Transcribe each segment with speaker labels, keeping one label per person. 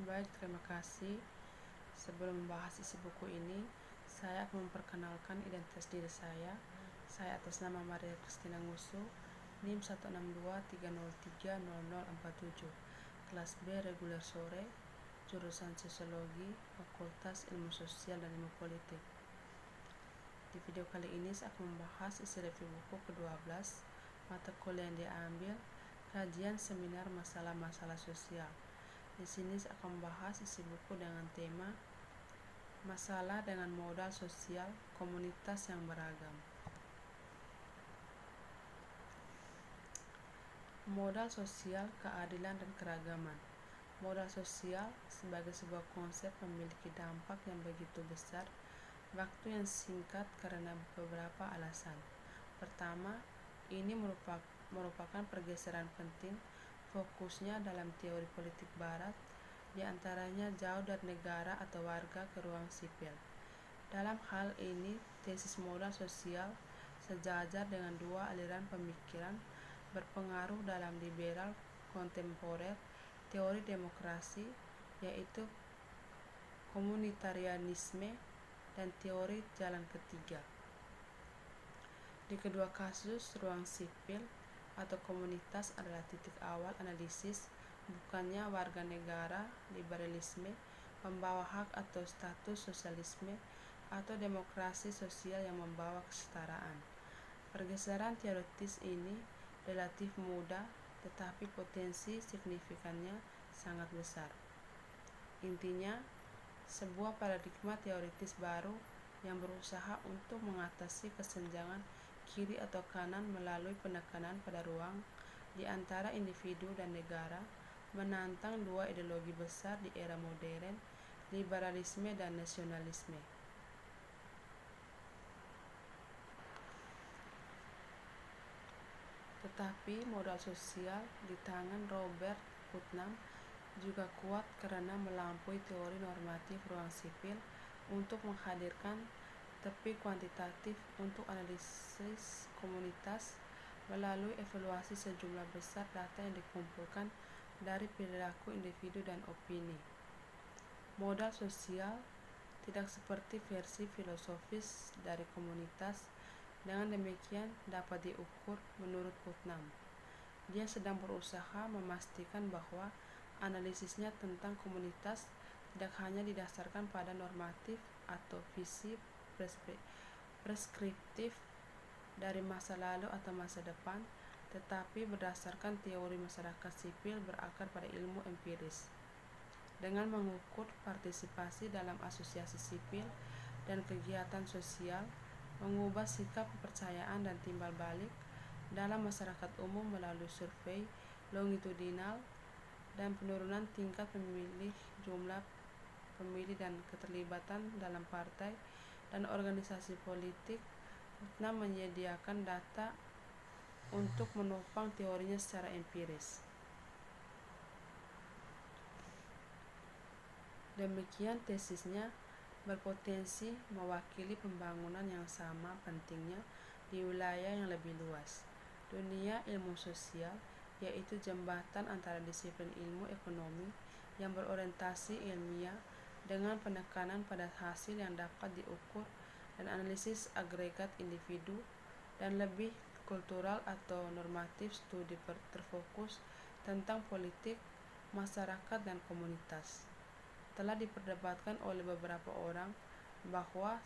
Speaker 1: Baik, terima kasih. Sebelum membahas isi buku ini, saya akan memperkenalkan identitas diri saya. Saya atas nama Maria Christina Ngusu, NIM 162303047, kelas B reguler sore, jurusan Sosiologi, Fakultas Ilmu Sosial dan Ilmu Politik. Di video kali ini saya akan membahas isi review buku ke-12, mata kuliah yang diambil, kajian seminar masalah-masalah sosial. Di sini saya akan membahas isi buku dengan tema masalah dengan modal sosial komunitas yang beragam. Modal sosial, keadilan dan keragaman. Modal sosial sebagai sebuah konsep memiliki dampak yang begitu besar, waktu yang singkat karena beberapa alasan. Pertama, ini merupakan pergeseran penting fokusnya dalam teori politik barat, diantaranya jauh dari negara atau warga ke ruang sipil. Dalam hal ini, tesis modal sosial sejajar dengan dua aliran pemikiran berpengaruh dalam liberal kontemporer, teori demokrasi, yaitu komunitarianisme, dan teori jalan ketiga. Di kedua kasus, ruang sipil atau komunitas adalah titik awal analisis, bukannya warga negara, liberalisme, membawa hak atau status sosialisme, atau demokrasi sosial yang membawa kesetaraan. Pergeseran teoritis ini relatif mudah, tetapi potensi signifikannya sangat besar. Intinya, sebuah paradigma teoritis baru yang berusaha untuk mengatasi kesenjangan kiri atau kanan melalui penekanan pada ruang di antara individu dan negara, menantang dua ideologi besar di era modern, liberalisme dan nasionalisme. Tetapi modal sosial di tangan Robert Putnam juga kuat karena melampaui teori normatif ruang sipil untuk menghadirkan tepi kuantitatif untuk analisis komunitas melalui evaluasi sejumlah besar data yang dikumpulkan dari perilaku individu dan opini. Modal sosial tidak seperti versi filosofis dari komunitas. Dengan demikian dapat diukur menurut Putnam. Dia sedang berusaha memastikan bahwa analisisnya tentang komunitas tidak hanya didasarkan pada normatif atau visi preskriptif dari masa lalu atau masa depan, tetapi berdasarkan teori masyarakat sipil berakar pada ilmu empiris. Dengan mengukur partisipasi dalam asosiasi sipil dan kegiatan sosial, mengubah sikap kepercayaan dan timbal balik dalam masyarakat umum melalui survei longitudinal dan penurunan tingkat pemilih, jumlah pemilih dan keterlibatan dalam partai dan organisasi politik, Putnam menyediakan data untuk menopang teorinya secara empiris. Demikian tesisnya berpotensi mewakili pembangunan yang sama pentingnya di wilayah yang lebih luas, dunia ilmu sosial, yaitu jembatan antara disiplin ilmu ekonomi yang berorientasi ilmiah dengan penekanan pada hasil yang dapat diukur dan analisis agregat individu, dan lebih kultural atau normatif studi terfokus tentang politik, masyarakat dan komunitas. Telah diperdebatkan oleh beberapa orang bahwa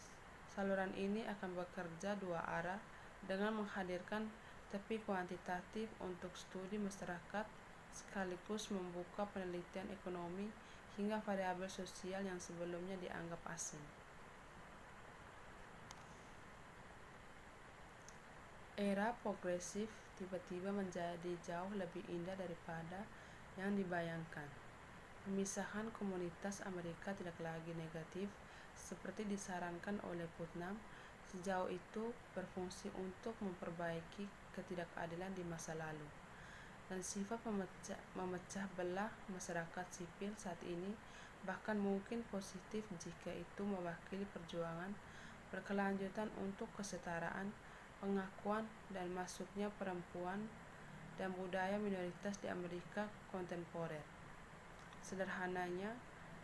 Speaker 1: saluran ini akan bekerja dua arah dengan menghadirkan tepi kuantitatif untuk studi masyarakat sekaligus membuka penelitian ekonomi hingga variabel sosial yang sebelumnya dianggap asing. Era progresif tiba-tiba menjadi jauh lebih indah daripada yang dibayangkan. Pemisahan komunitas Amerika tidak lagi negatif seperti disarankan oleh Putnam. Sejauh itu berfungsi untuk memperbaiki ketidakadilan di masa lalu. Dan sifat memecah belah masyarakat sipil saat ini bahkan mungkin positif jika itu mewakili perjuangan berkelanjutan untuk kesetaraan, pengakuan dan masuknya perempuan dan budaya minoritas di Amerika kontemporer. Sederhananya,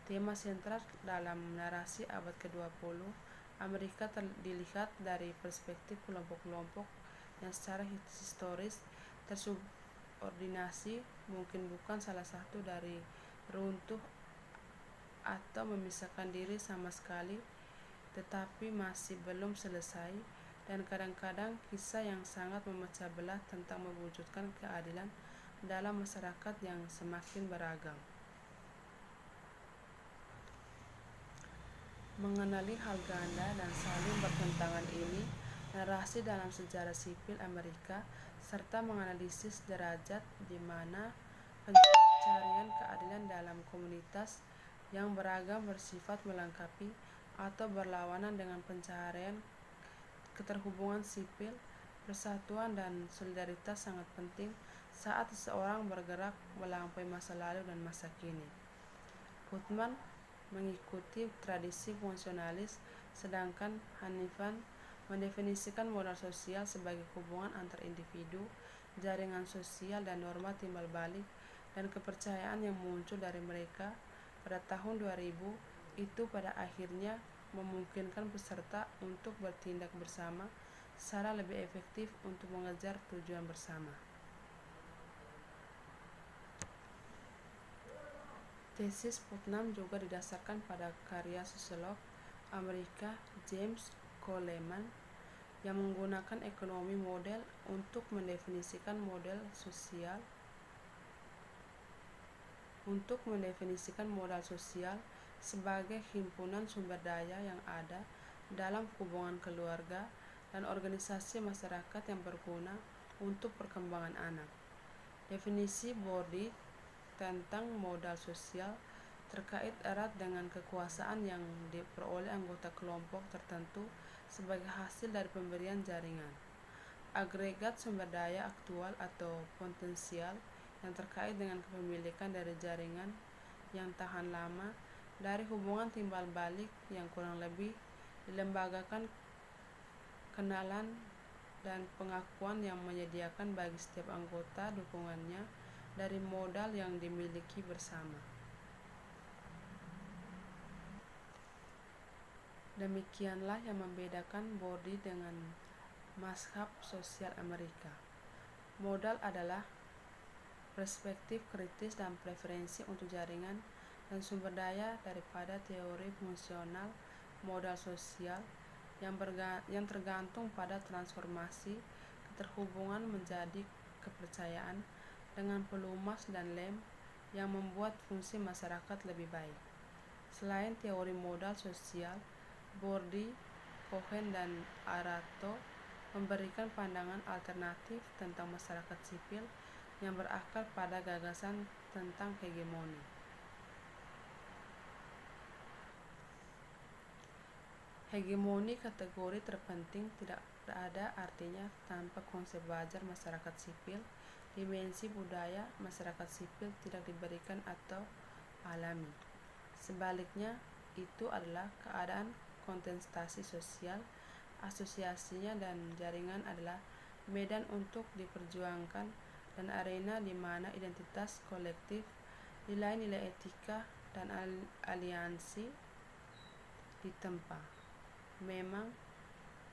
Speaker 1: tema sentral dalam narasi abad ke-20 Amerika dilihat dari perspektif kelompok-kelompok yang secara historis tersubordinasi, mungkin bukan salah satu dari runtuh atau memisahkan diri sama sekali, tetapi masih belum selesai, dan kadang-kadang kisah yang sangat memecah belah tentang mewujudkan keadilan dalam masyarakat yang semakin beragam. Mengenali hal ganda dan saling bertentangan ini, narasi dalam sejarah sipil Amerika, serta menganalisis derajat di mana pencarian keadilan dalam komunitas yang beragam bersifat melengkapi atau berlawanan dengan pencarian keterhubungan sipil, persatuan dan solidaritas sangat penting saat seseorang bergerak melampaui masa lalu dan masa kini. Putnam mengikuti tradisi fungsionalis, sedangkan Hanifan mendefinisikan modal sosial sebagai hubungan antar individu, jaringan sosial dan norma timbal balik dan kepercayaan yang muncul dari mereka pada tahun 2000 itu pada akhirnya memungkinkan peserta untuk bertindak bersama secara lebih efektif untuk mengejar tujuan bersama. Tesis Putnam juga didasarkan pada karya sosiolog Amerika James Coleman yang menggunakan ekonomi model untuk mendefinisikan modal sosial sebagai himpunan sumber daya yang ada dalam hubungan keluarga dan organisasi masyarakat yang berguna untuk perkembangan anak. Definisi Bordi tentang modal sosial terkait erat dengan kekuasaan yang diperoleh anggota kelompok tertentu sebagai hasil dari pemberian jaringan, agregat sumber daya aktual atau potensial yang terkait dengan kepemilikan dari jaringan yang tahan lama, dari hubungan timbal balik yang kurang lebih dilembagakan kenalan dan pengakuan yang menyediakan bagi setiap anggota dukungannya dari modal yang dimiliki bersama. Demikianlah yang membedakan Bordi dengan mazhab sosial Amerika. Modal adalah perspektif kritis dan preferensi untuk jaringan dan sumber daya daripada teori fungsional modal sosial yang tergantung pada transformasi keterhubungan menjadi kepercayaan dengan pelumas dan lem yang membuat fungsi masyarakat lebih baik. Selain teori modal sosial, Bordi, Cohen, dan Arato memberikan pandangan alternatif tentang masyarakat sipil yang berakar pada gagasan tentang hegemoni. Hegemoni kategori terpenting tidak ada artinya tanpa konsep wajar masyarakat sipil. Dimensi budaya masyarakat sipil tidak diberikan atau alami. Sebaliknya, itu adalah keadaan kontestasi sosial. Asosiasinya dan jaringan adalah medan untuk diperjuangkan dan arena di mana identitas kolektif, nilai-nilai etika, dan aliansi ditempa. Memang,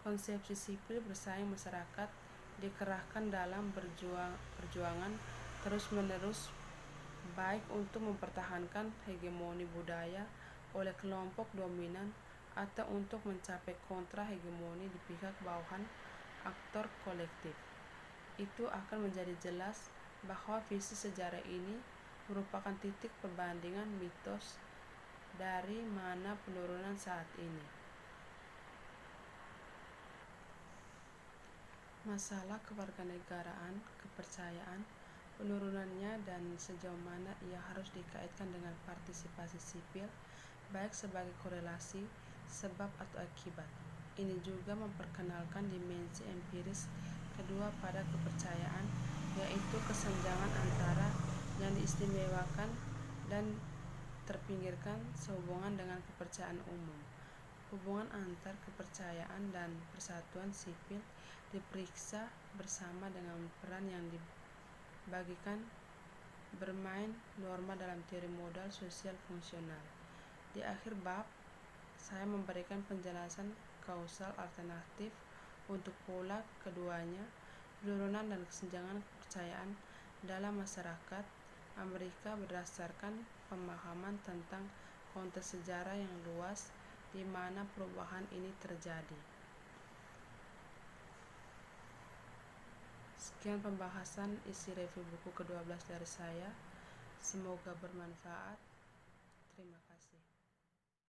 Speaker 1: konsepsi sipil bersaing masyarakat dikerahkan dalam perjuangan terus-menerus, baik untuk mempertahankan hegemoni budaya oleh kelompok dominan atau untuk mencapai kontra hegemoni di pihak bawahan aktor kolektif. Itu akan menjadi jelas bahwa visi sejarah ini merupakan titik perbandingan mitos dari mana penurunan saat ini. Masalah kewarganegaraan, kepercayaan, penurunannya dan sejauh mana ia harus dikaitkan dengan partisipasi sipil, baik sebagai korelasi, sebab atau akibat. Ini juga memperkenalkan dimensi empiris kedua pada kepercayaan, yaitu kesenjangan antara yang diistimewakan dan terpinggirkan sehubungan dengan kepercayaan umum. Hubungan antar kepercayaan dan persatuan sipil diperiksa bersama dengan peran yang dibagikan bermain norma dalam teori modal sosial fungsional. Di akhir bab, saya memberikan penjelasan kausal alternatif untuk pola keduanya, penurunan dan kesenjangan kepercayaan dalam masyarakat Amerika berdasarkan pemahaman tentang konteks sejarah yang luas di mana perubahan ini terjadi. Sekian pembahasan isi review buku ke-12 dari saya. Semoga bermanfaat. Terima kasih.